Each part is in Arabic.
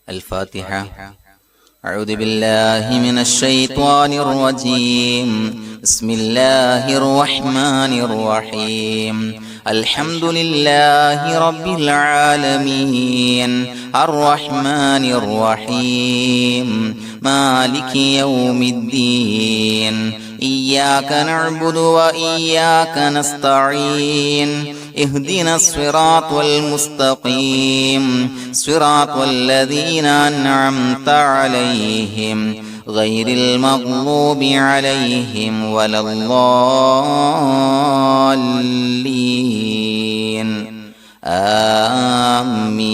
الفاتحة. أعوذ بالله من الشيطان الرجيم. بسم الله الرحمن الرحيم. الحمد لله رب العالمين الرحمن الرحيم مالك يوم الدين. إياك نعبد وإياك نستعين. اهدنا الصراط المستقيم صراط الذين أنعمت عليهم غير المغضوب عليهم ولا الضالين. آمين.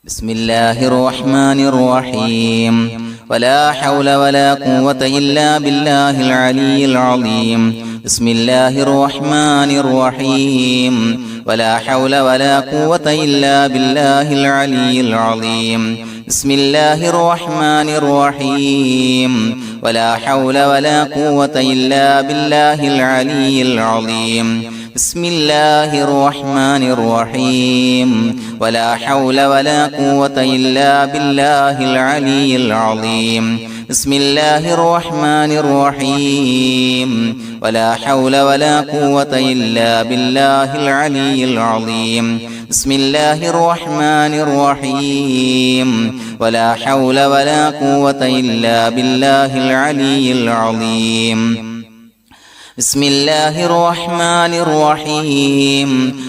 بسم الله الرحمن الرحيم. ولا حول ولا قوة إلا بالله العلي العظيم. بسم الله الرحمن الرحيم. ولا حول ولا قوة إلا بالله العلي العظيم. بسم الله الرحمن الرحيم. ولا حول ولا قوة إلا بالله العلي العظيم. بسم الله الرحمن الرحيم. ولا حول ولا قوة إلا بالله العلي العظيم. بسم الله الرحمن الرحيم. ولا حول ولا قوة إلا بالله العلي العظيم. بسم الله الرحمن الرحيم. ولا حول ولا قوة إلا بالله العلي العظيم. بسم الله الرحمن الرحيم.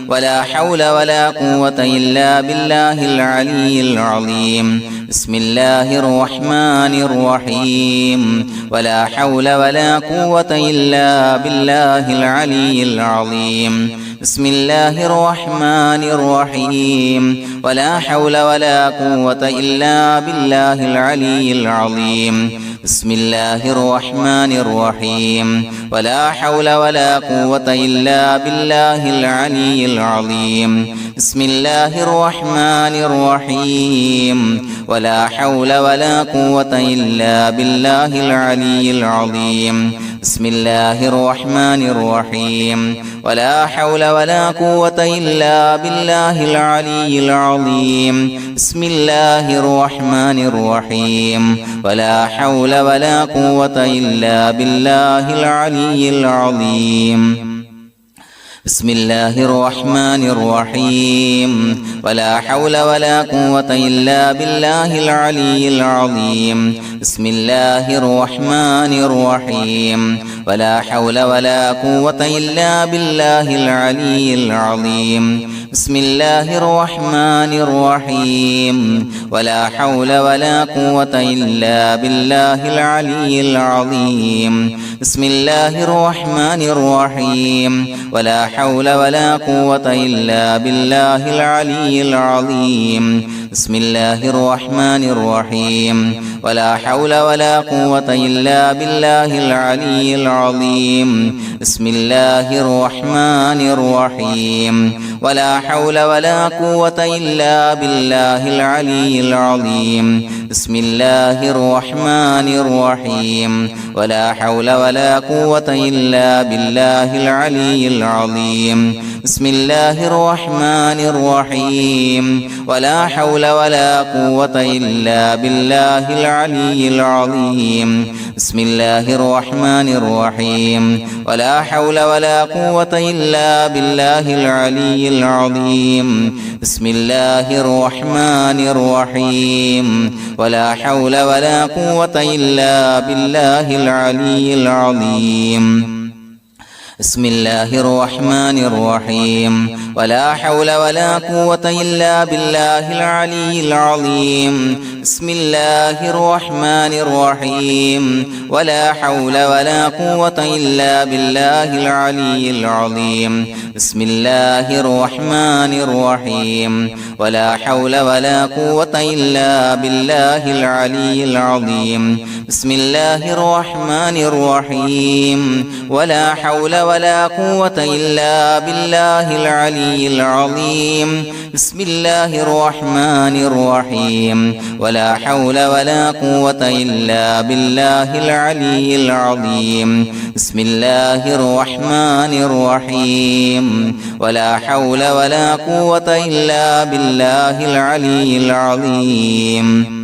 ولا حول ولا قوة إلا بالله العلي العظيم. بسم الله الرحمن الرحيم. ولا حول ولا قوة إلا بالله العلي العظيم. بسم الله الرحمن الرحيم. ولا حول ولا قوة إلا بالله العلي العظيم. بسم الله الرحمن الرحيم. ولا حول ولا قوة إلا بالله العلي العظيم. بسم الله الرحمن الرحيم. ولا حول ولا قوة إلا بالله العلي العظيم. بسم الله الرحمن الرحيم. ولا حول ولا قوة إلا بالله العلي العظيم. بسم الله الرحمن الرحيم. ولا حول ولا قوة إلا بالله العلي العظيم. بسم الله الرحمن الرحيم. ولا حول ولا قوة إلا بالله العلي العظيم. بسم الله الرحمن الرحيم. ولا حول ولا قوة إلا بالله العلي العظيم. بسم الله الرحمن الرحيم. ولا حول ولا قوة إلا بالله العلي العظيم. بسم الله الرحمن الرحيم. ولا حول ولا قوة إلا بالله العلي العظيم. بسم الله الرحمن الرحيم. ولا حول ولا قوة إلا بالله العلي العظيم. بسم الله الرحمن الرحيم. ولا حول ولا قوة إلا بالله العلي العظيم. بسم الله الرحمن الرحيم. ولا حول ولا قوة إلا بالله العلي العظيم. بسم الله الرحمن الرحيم. ولا حول ولا قوة إلا بالله العلي العظيم. بسم الله الرحمن الرحيم. ولا حول ولا قوة إلا بالله العلي العظيم. بسم الله الرحمن الرحيم. ولا حول ولا قوة إلا بالله العلي العظيم. بسم الله الرحمن الرحيم. ولا حول ولا قوة إلا بالله العلي العظيم. بسم الله الرحمن الرحيم. ولا حول ولا قوة إلا بالله العلي العظيم. بسم الله الرحمن الرحيم. ولا حول ولا قوة إلا بالله العلي العظيم. بسم الله الرحمن الرحيم. ولا حول ولا قوة إلا بالله العلي العظيم بسم الله الرحمن الرحيم ولا حول ولا قوة إلا بالله العلي العظيم بسم الله الرحمن الرحيم ولا حول ولا قوة إلا بالله العلي العظيم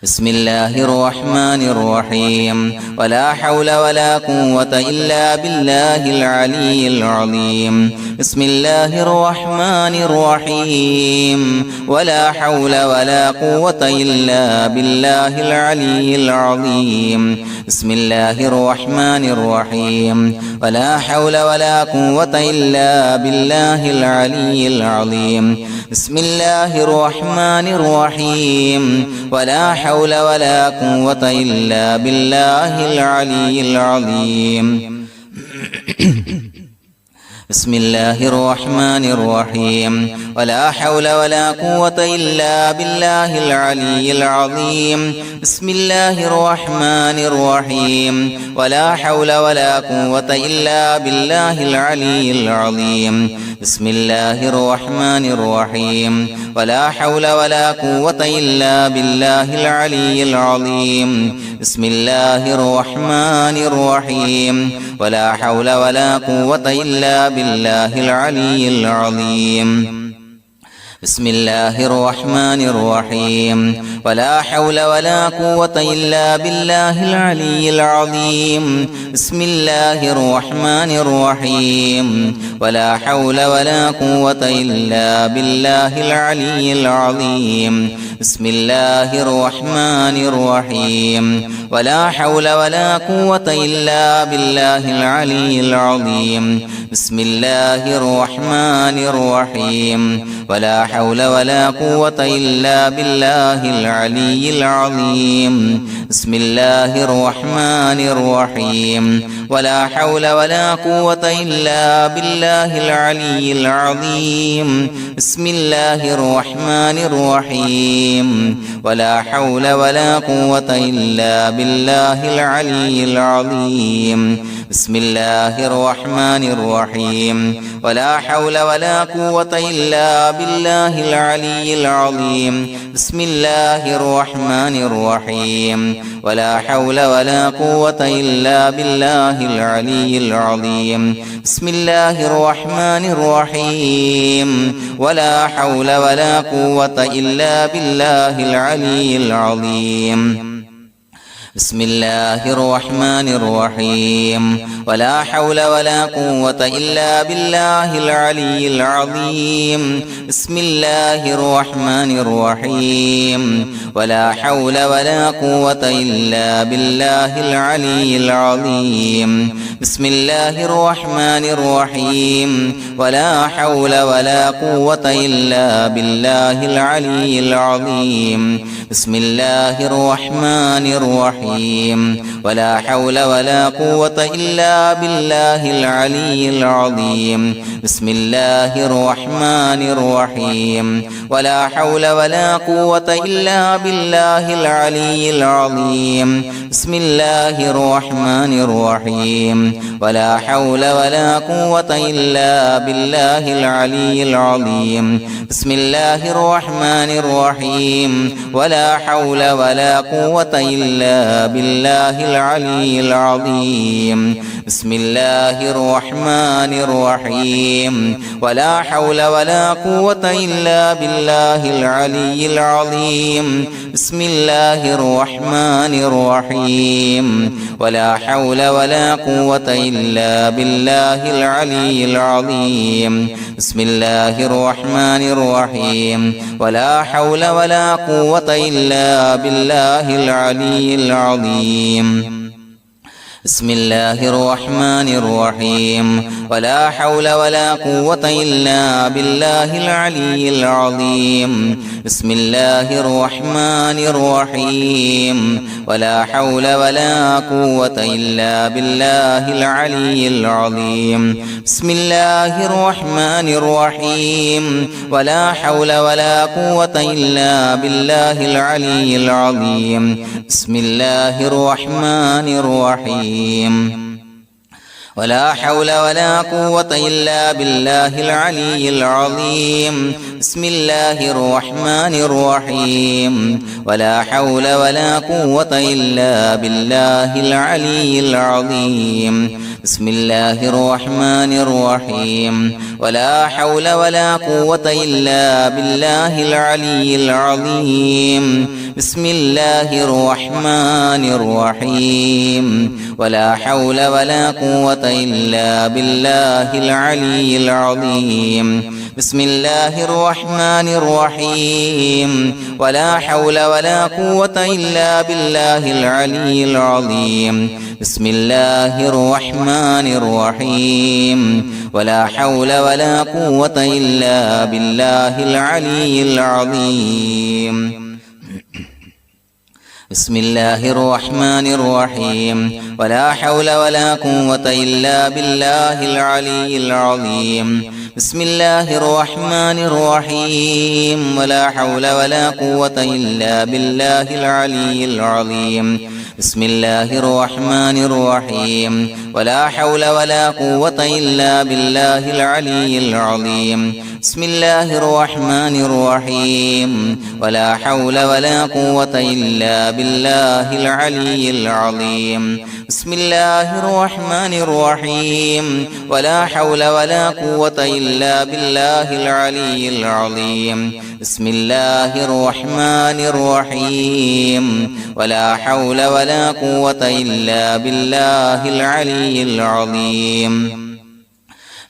بسم الله الرحمن الرحيم ولا حول ولا قوة إلا بالله العلي العظيم بسم الله الرحمن الرحيم ولا حول ولا قوة إلا بالله العلي العظيم بسم الله الرحمن الرحيم ولا حول ولا قوة إلا بالله العلي العظيم بسم الله الرحمن الرحيم ولا حول ولا قوة إلا بالله العلي العظيم بسم الله الرحمن الرحيم ولا حول ولا قوة إلا بالله العلي العظيم بسم الله الرحمن الرحيم ولا حول ولا قوة إلا بالله العلي العظيم بسم الله الرحمن الرحيم ولا حول ولا قوة إلا بالله العلي العظيم بسم الله الرحمن الرحيم ولا حول ولا قوة إلا بالله العلي العظيم بسم الله الرحمن الرحيم ولا حول ولا قوة إلا بالله العلي العظيم بسم الله الرحمن الرحيم ولا حول ولا قوة إلا بالله العلي العظيم بسم الله الرحمن الرحيم ولا حول ولا قوة إلا بالله العلي العظيم بسم الله الرحمن الرحيم ولا حول ولا قوة إلا بالله العلي العظيم بسم الله الرحمن الرحيم ولا حول ولا قوة إلا بالله العلي العظيم بسم الله الرحمن الرحيم ولا حول ولا قوة إلا بالله العلي العظيم بسم الله الرحمن الرحيم ولا حول ولا قوة إلا بالله العلي العظيم بسم الله الرحمن الرحيم ولا حول ولا قوة إلا بالله العلي العظيم بسم الله الرحمن الرحيم ولا حول ولا قوة إلا بالله العلي العظيم بسم الله الرحمن الرحيم ولا حول ولا قوة إلا بالله العلي العظيم بسم الله الرحمن الرحيم ولا حول ولا قوة إلا بالله العلي العظيم بسم الله الرحمن الرحيم ولا حول ولا قوة إلا بالله العلي العظيم بسم الله الرحمن الرحيم ولا حول ولا قوة إلا بالله العلي العظيم بسم الله الرحمن الرحيم ولا حول ولا قوة إلا بالله العلي العظيم بسم الله الرحمن الرحيم ولا حول ولا قوة إلا بالله العلي العظيم بسم الله الرحمن الرحيم ولا حول ولا قوة إلا بالله العلي العظيم بسم الله الرحمن الرحيم ولا حول ولا قوة إلا بالله العلي العظيم بسم الله الرحمن الرحيم ولا حول ولا قوة إلا بالله العلي العظيم بسم الله الرحمن الرحيم ولا حول ولا قوة إلا بالله العلي العظيم بسم الله الرحمن الرحيم ولا حول ولا قوة إلا بالله العلي العظيم بسم الله الرحمن الرحيم ولا حول ولا قوة إلا بالله العلي العظيم بسم الله الرحمن الرحيم ولا حول ولا قوة إلا بالله العلي العظيم بسم الله الرحمن الرحيم ولا حول ولا قوة إلا بالله العلي العظيم بسم الله الرحمن الرحيم ولا حول ولا قوة إلا بالله العلي العظيم بسم الله الرحمن الرحيم ولا حول ولا قوة إلا بالله العلي العظيم بسم الله الرحمن الرحيم ولا حول ولا قوة إلا بالله العلي العظيم بسم الله الرحمن الرحيم ولا حول ولا قوة إلا بالله العلي العظيم بسم الله الرحمن الرحيم ولا حول ولا قوة إلا بالله العلي العظيم بسم الله الرحمن الرحيم ولا حول ولا قوة إلا بالله العلي العظيم بسم الله الرحمن الرحيم ولا حول ولا قوة إلا بالله العلي العظيم بسم الله الرحمن الرحيم ولا حول ولا قوة إلا بالله العلي العظيم بسم الله الرحمن الرحيم ولا حول ولا قوة إلا بالله العلي العظيم بسم الله الرحمن الرحيم ولا حول ولا قوة إلا بالله العلي العظيم بسم الله الرحمن الرحيم ولا حول ولا قوة إلا بالله العلي العظيم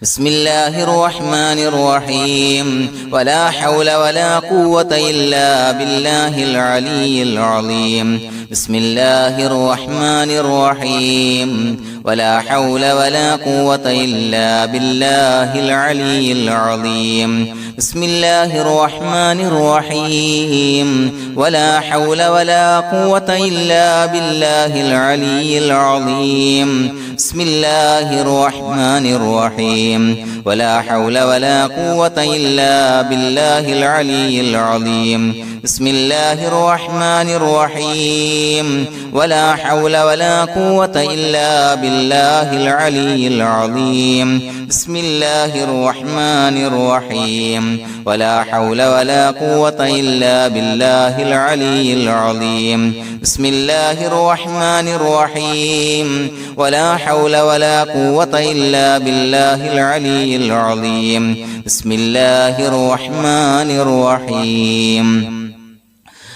بسم الله الرحمن الرحيم ولا حول ولا قوة إلا بالله العلي العظيم بسم الله الرحمن الرحيم ولا حول ولا قوة إلا بالله العلي العظيم بسم الله الرحمن الرحيم ولا حول ولا قوة إلا بالله العلي العظيم بسم الله الرحمن الرحيم ولا حول ولا قوة إلا بالله العلي العظيم بسم الله الرحمن الرحيم ولا حول ولا قوة إلا بالله العلي العظيم بسم الله الرحمن الرحيم ولا حول ولا قوة إلا بالله العلي العظيم بسم الله الرحمن الرحيم ولا حول ولا قوة إلا بالله العلي العظيم بسم الله الرحمن الرحيم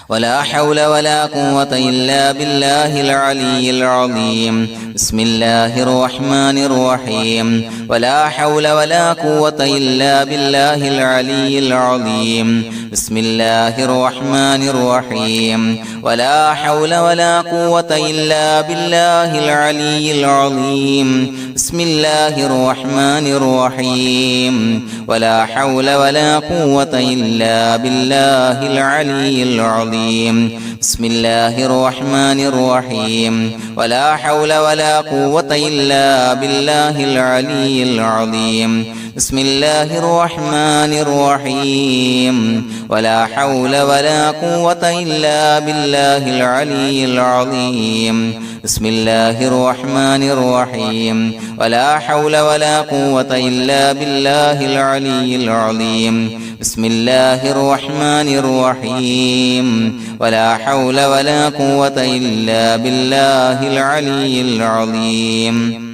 ولا حول ولا قوة إلا بالله العلي العظيم بسم الله الرحمن الرحيم ولا حول ولا قوة إلا بالله العلي العظيم بسم الله الرحمن الرحيم ولا حول ولا قوة إلا بالله العلي العظيم بسم الله الرحمن الرحيم ولا حول ولا قوة إلا بالله العلي العظيم بسم الله الرحمن الرحيم ولا حول ولا قوة إلا بالله العلي العظيم بسم الله الرحمن الرحيم ولا حول ولا قوة إلا بالله العلي العظيم بسم الله الرحمن الرحيم ولا حول ولا قوة إلا بالله العلي العظيم بسم الله الرحمن الرحيم ولا حول ولا قوة إلا بالله العلي العظيم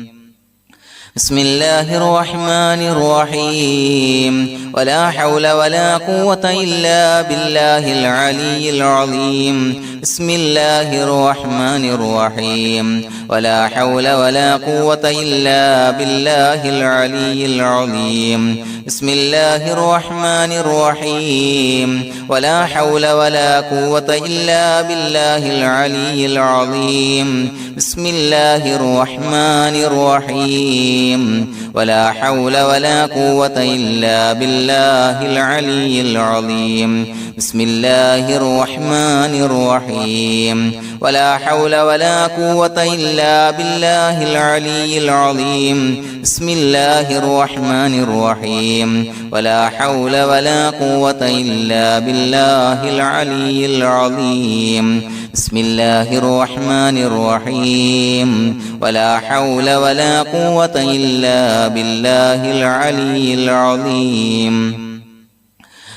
بسم الله الرحمن الرحيم ولا حول ولا قوة إلا بالله العلي العظيم بسم الله الرحمن الرحيم ولا حول ولا قوة إلا بالله العلي العظيم بسم الله الرحمن الرحيم ولا حول ولا قوة إلا بالله العلي العظيم بسم الله الرحمن الرحيم ولا حول ولا قوة إلا بالله العلي العظيم بسم الله الرحمن الرحيم ولا حول ولا قوة إلا بالله العلي العظيم بسم الله الرحمن الرحيم ولا حول ولا قوة إلا بالله العلي العظيم بسم الله الرحمن الرحيم ولا حول ولا قوة إلا بالله العلي العظيم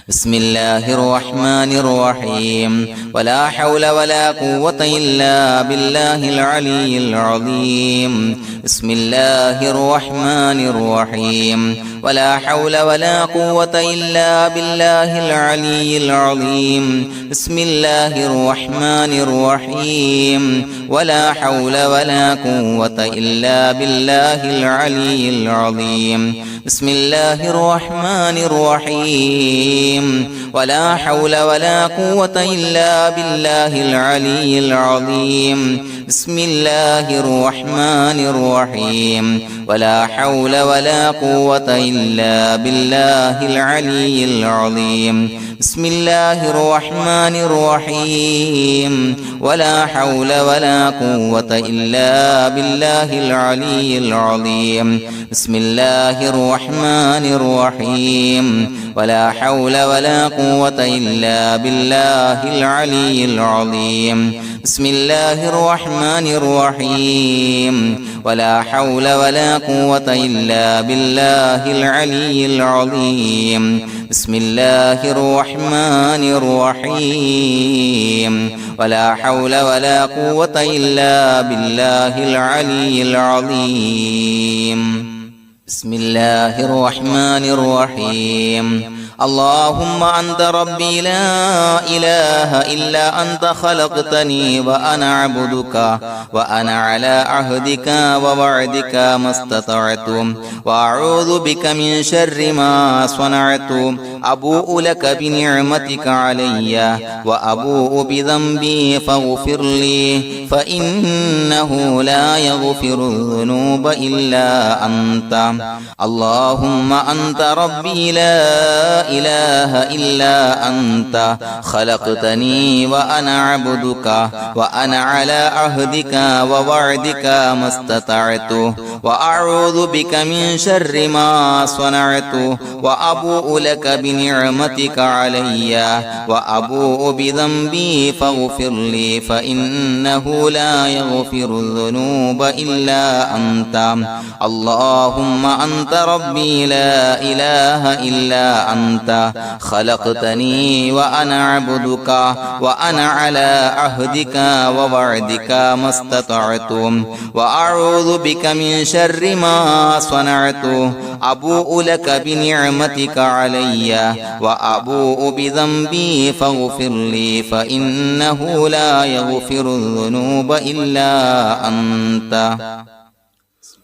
بسم الله الرحمن الرحيم ولا حول ولا قوة إلا بالله العلي العظيم بسم الله الرحمن الرحيم ولا حول ولا قوة إلا بالله العلي العظيم بسم الله الرحمن الرحيم ولا حول ولا قوة إلا بالله العلي العظيم بسم الله الرحمن الرحيم ولا حول ولا قوة إلا بالله العلي العظيم بسم الله الرحمن الرحيم ولا حول ولا قوة إلا بالله العلي العظيم بسم الله الرحمن الرحيم ولا حول ولا قوة إلا بالله العلي العظيم بسم الله الرحمن الرحيم ولا حول ولا قوة إلا بالله العلي العظيم بسم الله الرحمن الرحيم ولا حول ولا قوة إلا بالله العلي العظيم بسم الله الرحمن الرحيم ولا حول ولا قوة إلا بالله العلي العظيم بسم الله الرحمن الرحيم اللهم أنت ربي لا إله إلا أنت خلقتني وأنا عبدك وأنا على عهدك ووعدك ما استطعت وأعوذ بك من شر ما صنعت أبوء لك بنعمتك علي وأبوء بذنبي فاغفر لي فإنه لا يغفر الذنوب إلا أنت اللهم أنت ربي لا إله إلا أنت خلقتني وأنا عبدك وأنا على عهدك ووعدك ما استطعت وأعوذ بك من شر ما صنعت وأبوء لك بنعمتك علي وأبوء بذنبي فاغفر لي فإنه لا يغفر الذنوب إلا أنت اللهم أنت ربي لا إله إلا أنت خلقتني وأنا عبدك وأنا على عهدك ووعدك ما استطعت وأعوذ بك من شر ما صنعت أبوء لك بنعمتك علي وأبوء بذنبي فاغفر لي فإنه لا يغفر الذنوب إلا أنت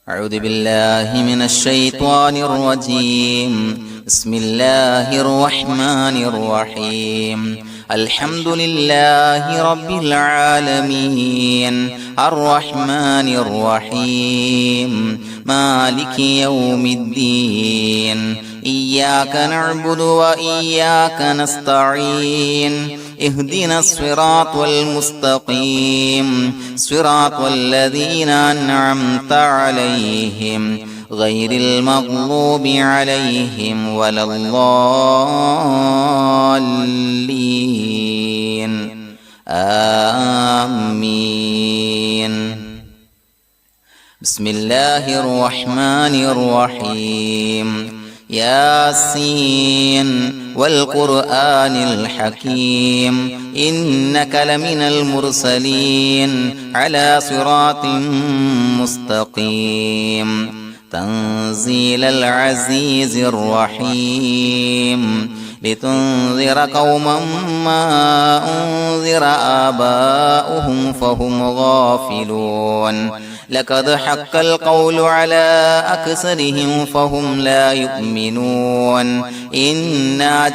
أعوذ بالله من الشيطان الرجيم بسم الله الرحمن الرحيم الحمد لله رب العالمين الرحمن الرحيم مالك يوم الدين إياك نعبد وإياك نستعين اهدنا الصراط المستقيم صراط الذين أنعمت عليهم غير المغضوب عليهم ولا الضالين آمين بسم الله الرحمن الرحيم ياسين والقرآن الحكيم إنك لمن المرسلين على صراط مستقيم تنزيل العزيز الرحيم لتنذر قوما ما أنذر آباؤهم فهم غافلون لقد حق القول على أكثرهم فهم لا يؤمنون إنا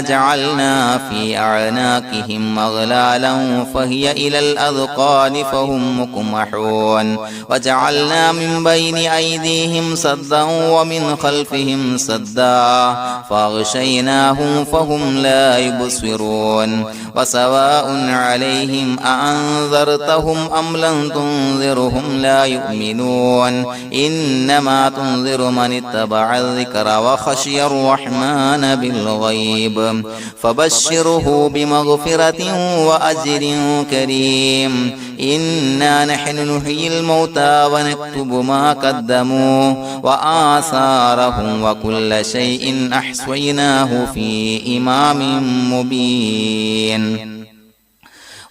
جعلنا في أعناقهم أغلالا فهي إلى الأذقان فهم مقمحون وجعلنا من بين أيديهم سدا ومن خلفهم سدا فأغشيناهم فهم لا يبصرون وسواء عليهم أأنذرتهم أم لم تنذرهم لا يؤمنون إنما تنذر من اتبع الذكر وخشي الرحمن بالغيب فبشره بمغفرة وأجر كريم إنا نحن نحيي الموتى ونكتب ما قدموا وآثارهم وكل شيء أحصيناه في إمام مبين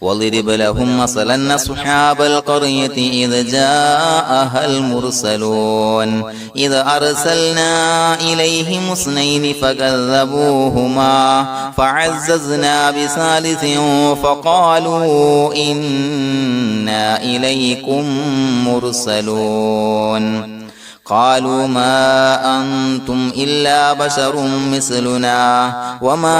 واضرب لهم مثلا أصحاب القرية إذ جاءها المرسلون إذ أرسلنا إليهم اثنين فكذبوهما فعززنا بثالث فقالوا إنا إليكم مرسلون قالوا ما أنتم إلا بشر مثلنا وما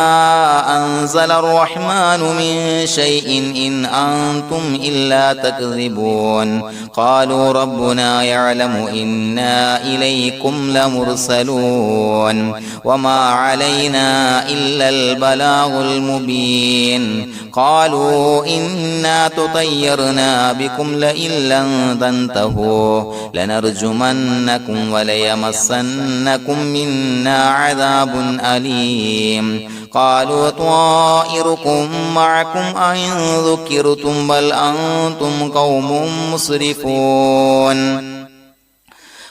أنزل الرحمن من شيء إن أنتم إلا تكذبون قالوا ربنا يعلم إنا إليكم لمرسلون وما علينا إلا البلاغ المبين قالوا إنا تطيرنا بكم لئن لم تنتهوا لنرجمنكم وليمسنكم منا عذاب أليم قالوا طائركم معكم أئن ذكرتم بل أنتم قوم مسرفون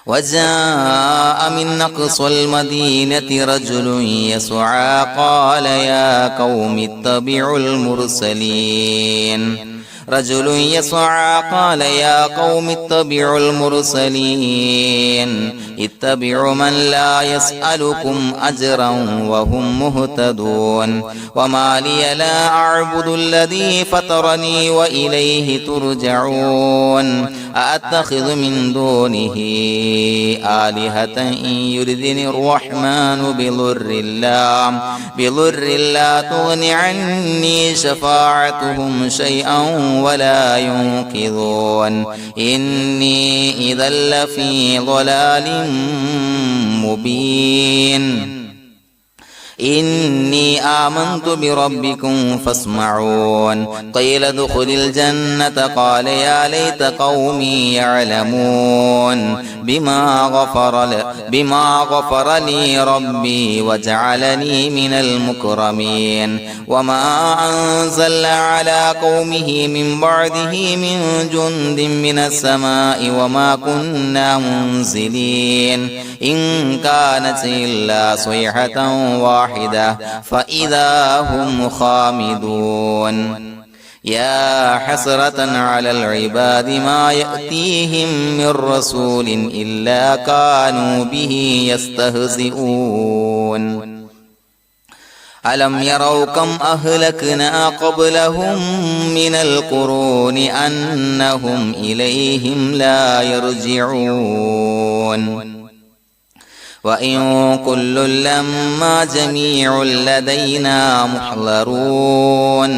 وجاء من أقصى المدينة رجل يسعى قال يا قوم اتبعوا المرسلين رجل يسعى قال يا قوم اتبعوا المرسلين اتبعوا من لا يسألكم أجرا وهم مهتدون وما لي لا أعبد الذي فطرني وإليه ترجعون أأتخذ من دونه آلهة إن يردني الرحمن بضر لا تغن عني شفاعتهم شيئا ولا ينقذون إني إذا لفي ضلال مبين إني آمنت بربكم فاسمعون قيل ادخل الجنة قال يا ليت قومي يعلمون بما غفر لي ربي وجعلني من المكرمين وما أنزلنا على قومه من بعده من جند من السماء وما كنا منزلين إن كانت إلا صيحة واحدة فإذا هم خامدون يا حسرة على العباد ما يأتيهم من رسول إلا كانوا به يستهزئون ألم يروا كم أهلكنا قبلهم من القرون أنهم إليهم لا يرجعون وإن كل لما جميع لدينا محضرون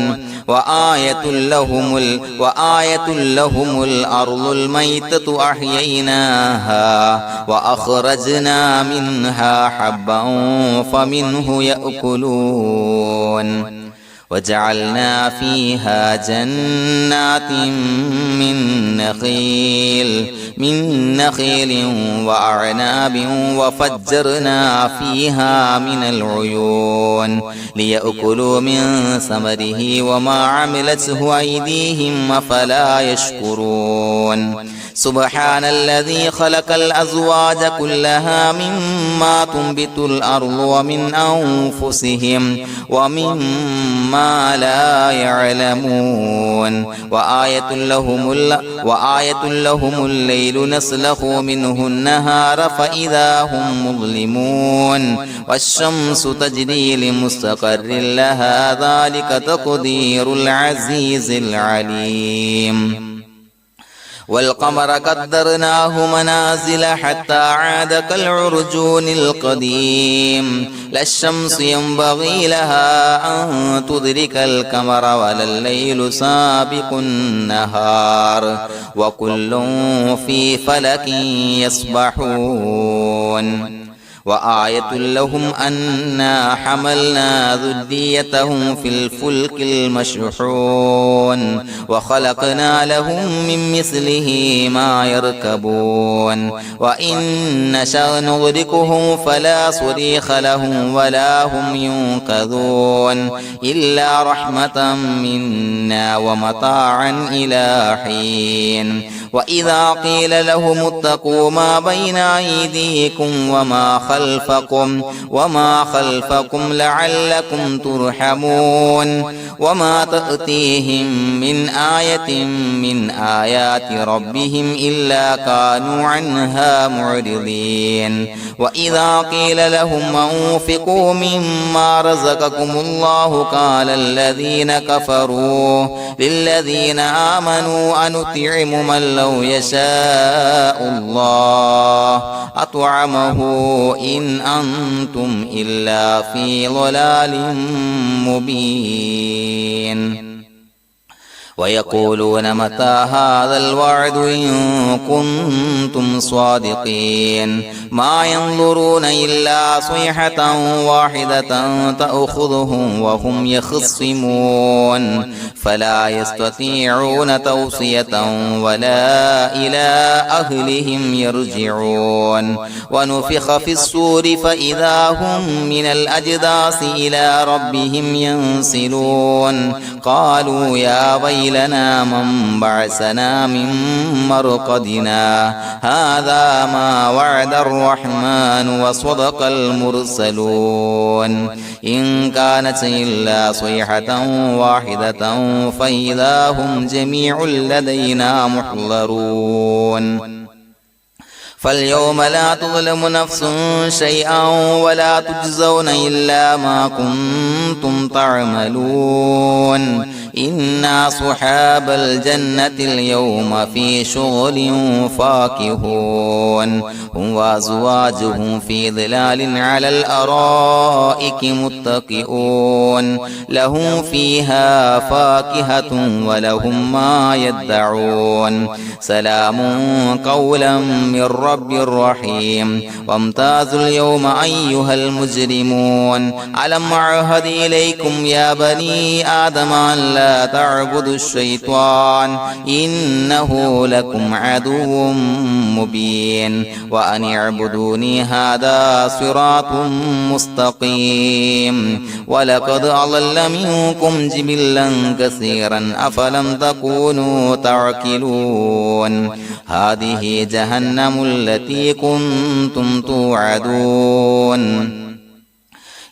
وآية لهم الأرض الميتة أحييناها وأخرجنا منها حبا فمنه يأكلون وجعلنا فيها جنات من نخيل وأعناب وفجرنا فيها من العيون ليأكلوا من ثمره وما عملته أيديهم أفلا يشكرون سبحان الذي خلق الأزواج كلها مما تنبت الأرض ومن أنفسهم ومما لا يعلمون وآية لهم الليل نسلخ منه النهار فإذا هم مظلمون والشمس تجري لمستقر لها ذلك تقدير العزيز العليم والقمر قدرناه منازل حتى عاد كالعرجون القديم لا الشمس ينبغي لها أن تدرك القمر ولا الليل سابق النهار وكل في فلك يسبحون وآية لهم أنا حملنا ذريتهم في الفلك المشحون وخلقنا لهم من مثله ما يركبون وإن نشأ نغرقهم فلا صريخ لهم ولا هم ينقذون إلا رحمة منا ومتاعا إلى حين وإذا قيل لهم اتقوا ما بين أيديكم وما خلفكم لعلكم ترحمون وما تأتيهم من آية من آيات ربهم إلا كانوا عنها معرضين وإذا قيل لهم أنفقوا مما رزقكم الله قال الذين كفروا للذين آمنوا أنطعم من لو يشاء الله أطعمه إن أنتم إلا في ضلال مبين ويقولون متى هذا الوعد إن كنتم صادقين ما ينظرون إلا صيحة واحدة تأخذهم وهم يخصمون فلا يستطيعون توصية ولا إلى أهلهم يرجعون ونفخ في الصور فإذا هم من الأجداث إلى ربهم ينسلون قالوا يا ويلنا من بعثنا من مرقدنا هذا ما وعد الرحمن وصدق المرسلون إن كانت إلا صيحة واحدة فإذا هم جميع لدينا محضرون فاليوم لا تظلم نفس شيئا ولا تجزون إلا ما كنتم تعملون إنا أصحاب الجنة اليوم في شغل فاكهون هم وأزواجهم في ظلال على الأرائك متكئون لهم فيها فاكهة ولهم ما يدعون سلام قولا من رب رحيم وامتازوا اليوم أيها المجرمون ألم أعهد إليكم يا بني آدم أن لا تعبدوا الشيطان إنه لكم عدو مبين وأن اعبدوني هذا صراط مستقيم ولقد أضل منكم جبلا كثيرا أفلم تكونوا تعقلون هذه جهنم التي كنتم توعدون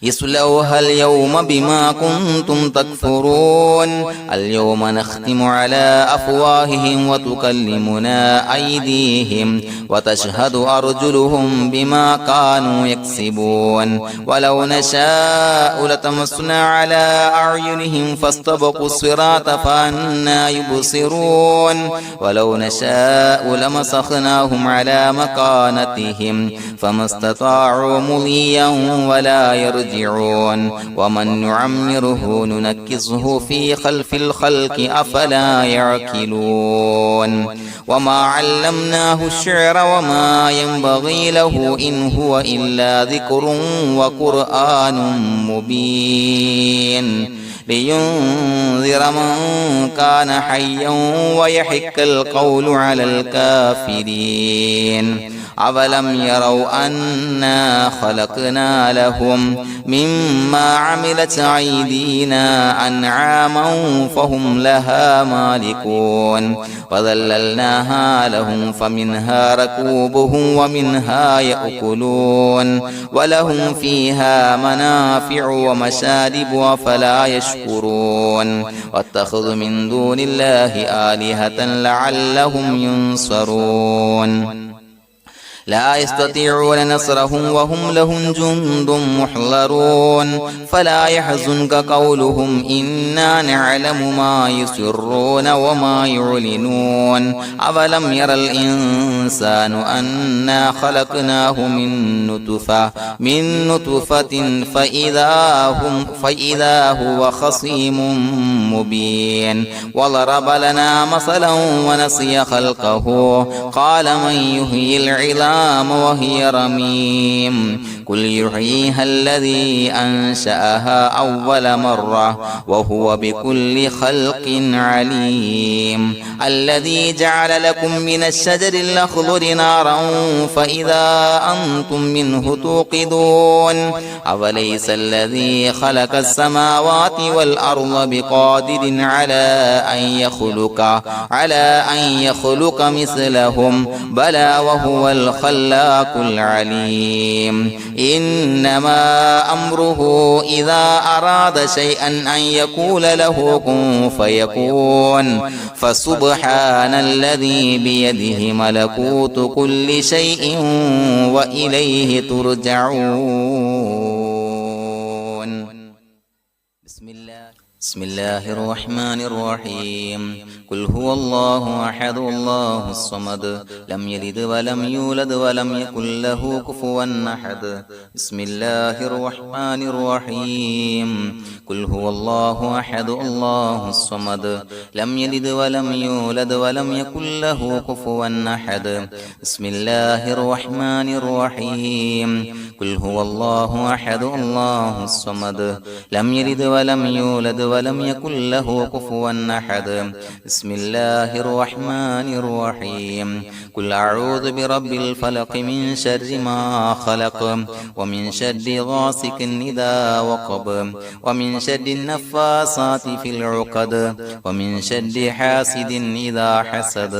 اصلوها اليوم بما كنتم تكفرون اليوم نختم على أفواههم وتكلمنا أيديهم وتشهد أرجلهم بما كانوا يكسبون ولو نشاء لتمسنا على أعينهم فاستبقوا الصراط فأنى يبصرون ولو نشاء لمسخناهم على مكانتهم فما استطاعوا مضيا ولا يرجعون ومن نعمره ننكسه في خلف الخلق أفلا يعقلون وما علمناه الشعر وما ينبغي له إن هو إلا ذكر وقرآن مبين لينذر من كان حيا ويحق القول على الكافرين أولم يروا أنا خلقنا لهم مما عملت أيدينا أنعاما فهم لها مالكون وذللناها لهم فمنها ركوبهم ومنها يأكلون ولهم فيها منافع ومشارب أفلا يشكرون واتخذوا من دون الله آلهة لعلهم ينصرون لا يستطيعون نصرهم وهم لهم جند محضرون فلا يحزنك قولهم إنا نعلم ما يسرون وما يعلنون أولم ير الإنسان أنا خلقناه من نطفة فإذا هو خصيم مبين وضرب لنا مثلا ونسي خلقه قال من يحيي العظام وهي رميم قل يحييها الذي أنشأها أول مرة وهو بكل خلق عليم الذي جعل لكم من الشجر الأخضر نارا فإذا أنتم منه توقدون أوليس الذي خلق السماوات والأرض بقادر على أن يخلق مثلهم بلى وهو الخلاق العليم إنما أمره إذا أراد شيئا أن يقول له كن فيكون فسبحان الذي بيده ملكوت كل شيء وإليه ترجعون بسم الله الرحمن الرحيم قل هو الله أحد الله الصمد لم يلد ولم يولد ولم يكن له كفوا أحد بسم الله الرحمن الرحيم قل هو الله أحد الله الصمد لم يلد ولم يولد ولم يكن له كفوا أحد بسم الله الرحمن الرحيم قل هو الله أحد الله الصمد لم يلد ولم يولد ولم يكن له كفوا أحد بسم الله الرحمن الرحيم قل أعوذ برب الفلق من شر ما خلق ومن شر غاسق إذا وقب ومن شر النفاثات في العقد ومن شر حاسد إذا حسد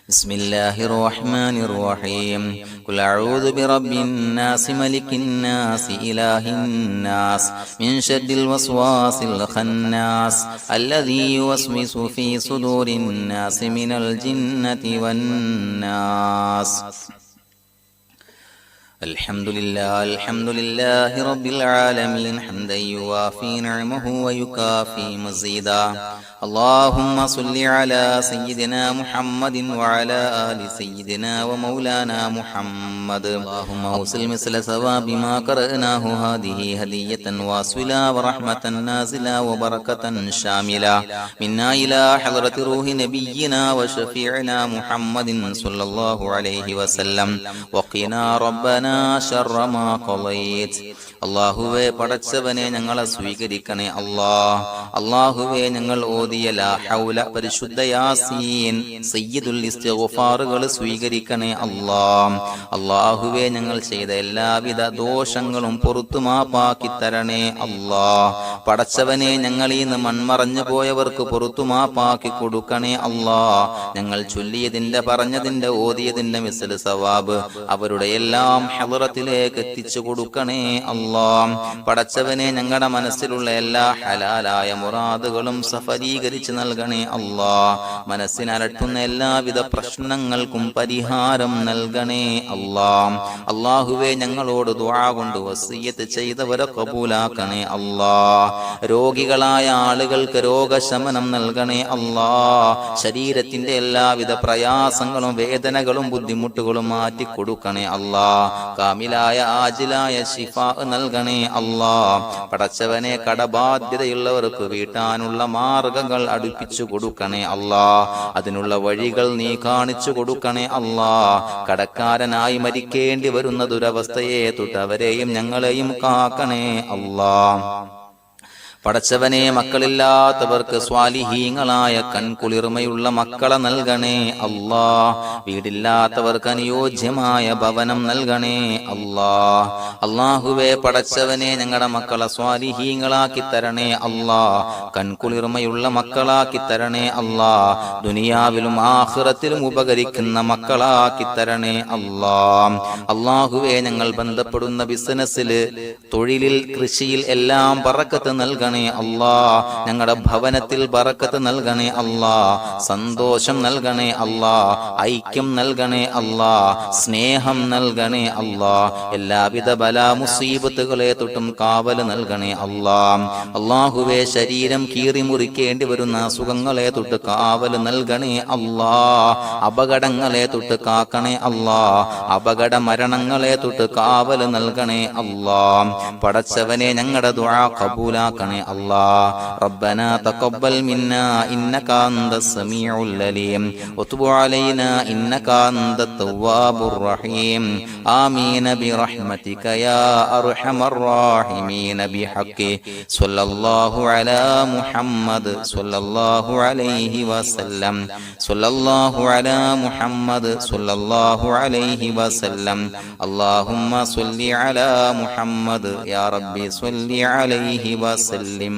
بسم الله الرحمن الرحيم قل أعوذ برب الناس ملك الناس إله الناس من شر الوسواس الخناس الذي يوسوس في صدور الناس من الجنة والناس الحمد لله رب العالمين حمدا يوافي نعمه ويكافي مزيدا اللهم صل على سيدنا محمد وعلى آل سيدنا ومولانا محمد اللهم أوصل مثل ثواب ما قرأناه هذه هدية واصلة ورحمة نازلة وبركة شاملة منا إلى حضرة روح نبينا وشفيعنا محمد صلى الله عليه وسلم وقنا ربنا شر ما قضيت അള്ളാഹുവേ പടച്ചവനെ ഞങ്ങളെ സ്വീകരിക്കണേ അള്ളാഹുവേ ഞങ്ങൾ ഓതിയ ലാ ഹൗല പരിശുദ്ധ യാസീൻ സയ്യിദുൽ ഇസ്തിഗ്ഫാറുകൾ സ്വീകരിക്കണേ അള്ളാഹുവേ ഞങ്ങൾ ചെയ്ത എല്ലാവിധ ദോഷങ്ങളും പുറത്തു മാപ്പാക്കി തരണേ പടച്ചവനെ ഞങ്ങളിൽ നിന്ന് മൺമറഞ്ഞു പോയവർക്ക് പുറത്തു മാപ്പാക്കി കൊടുക്കണേ ഞങ്ങൾ ചൊല്ലിയതിന്റെ പറഞ്ഞതിന്റെ ഓതിയതിന്റെ മിസ്ൽ സവാബ് അവരുടെ എല്ലാം ഹളറത്തിലേക്ക് എത്തിച്ചു കൊടുക്കണേ പടച്ചവനെ ഞങ്ങളുടെ മനസ്സിലുള്ള എല്ലാ ഹലാലായ മുറാദുകളും സഫലീകരിച്ച് നൽകണേ മനസ്സിനലട്ടുന്ന എല്ലാവിധ പ്രശ്നങ്ങൾക്കും പരിഹാരം നൽകണേ അള്ളാഹുവേ ഞങ്ങളോട് ദുആ കൊണ്ട് വസിയ്യത്ത് ചെയ്തവരെ കബൂലാക്കണേ രോഗികളായ ആളുകൾക്ക് രോഗശമനം നൽകണേ ശരീരത്തിന്റെ എല്ലാവിധ പ്രയാസങ്ങളും വേദനകളും ബുദ്ധിമുട്ടുകളും മാറ്റി കൊടുക്കണേ കാമിലായ ആജിലായ ശിഫാ നൽകണേ പടച്ചവനെ കടബാധ്യതയുള്ളവർക്ക് വീട്ടാനുള്ള മാർഗങ്ങൾ അടുപ്പിച്ചു കൊടുക്കണേ അതിനുള്ള വഴികൾ നീ കാണിച്ചു കൊടുക്കണേ കടക്കാരനായി മരിക്കേണ്ടി വരുന്ന ദുരവസ്ഥയെ തൊട്ടവരെയും ഞങ്ങളെയും കാക്കണേ പടച്ചവനെ മക്കളില്ലാത്തവർക്ക് സ്വാലിഹീങ്ങളായ കൺകുളിർമയുള്ള മക്കളെ നൽകണേ വീടില്ലാത്തവർക്ക് അനുയോജ്യമായ ഭവനം നൽകണേ അള്ളാഹുവേ പടച്ചവനെ ഞങ്ങളുടെ മക്കളെ സ്വാലിഹീങ്ങളാക്കി തരണേ കൺകുളിർമയുള്ള മക്കളാക്കി തരണേ ദുനിയാവിലും ആഖിറത്തിലും ഉപകരിക്കുന്ന മക്കളാക്കി തരണേ അള്ളാഹുവേ ഞങ്ങൾ ബന്ധപ്പെടുന്ന ബിസിനസ്സില് തൊഴിലിൽ കൃഷിയിൽ എല്ലാം ബറക്കത്ത് നൽകണേ ഞങ്ങളുടെ ഭവനത്തിൽ ബറക്കത്ത് നൽകണേ സന്തോഷം നൽകണേ ഐക്യം നൽകണേ സ്നേഹം നൽകണേ എല്ലാവിധ ബലാ മുസീബത്തുകളെ തൊട്ടും കാവല് നൽകണേ അള്ളാഹുവേ ശരീരം കീറി മുറിക്കേണ്ടി വരുന്ന അസുഖങ്ങളെ തൊട്ട് കാവല് നൽകണേ അപകടങ്ങളെ തൊട്ട് കാക്കണേ അപകട മരണങ്ങളെ തൊട്ട് കാവല് നൽകണേ പടച്ചവനെ ഞങ്ങളുടെ ദുആ കബൂലാക്കണേ الله. ربنا تقبل منا إنك أنت السميع العليم وتب علينا إنك أنت التواب الرحيم. آمين برحمتك يا أرحم الراحمين بحق صلى الله على محمد صلى الله عليه وسلم. صلى الله على محمد صلى الله عليه وسلم. اللهم صل على محمد يا ربي صل عليه وسلم.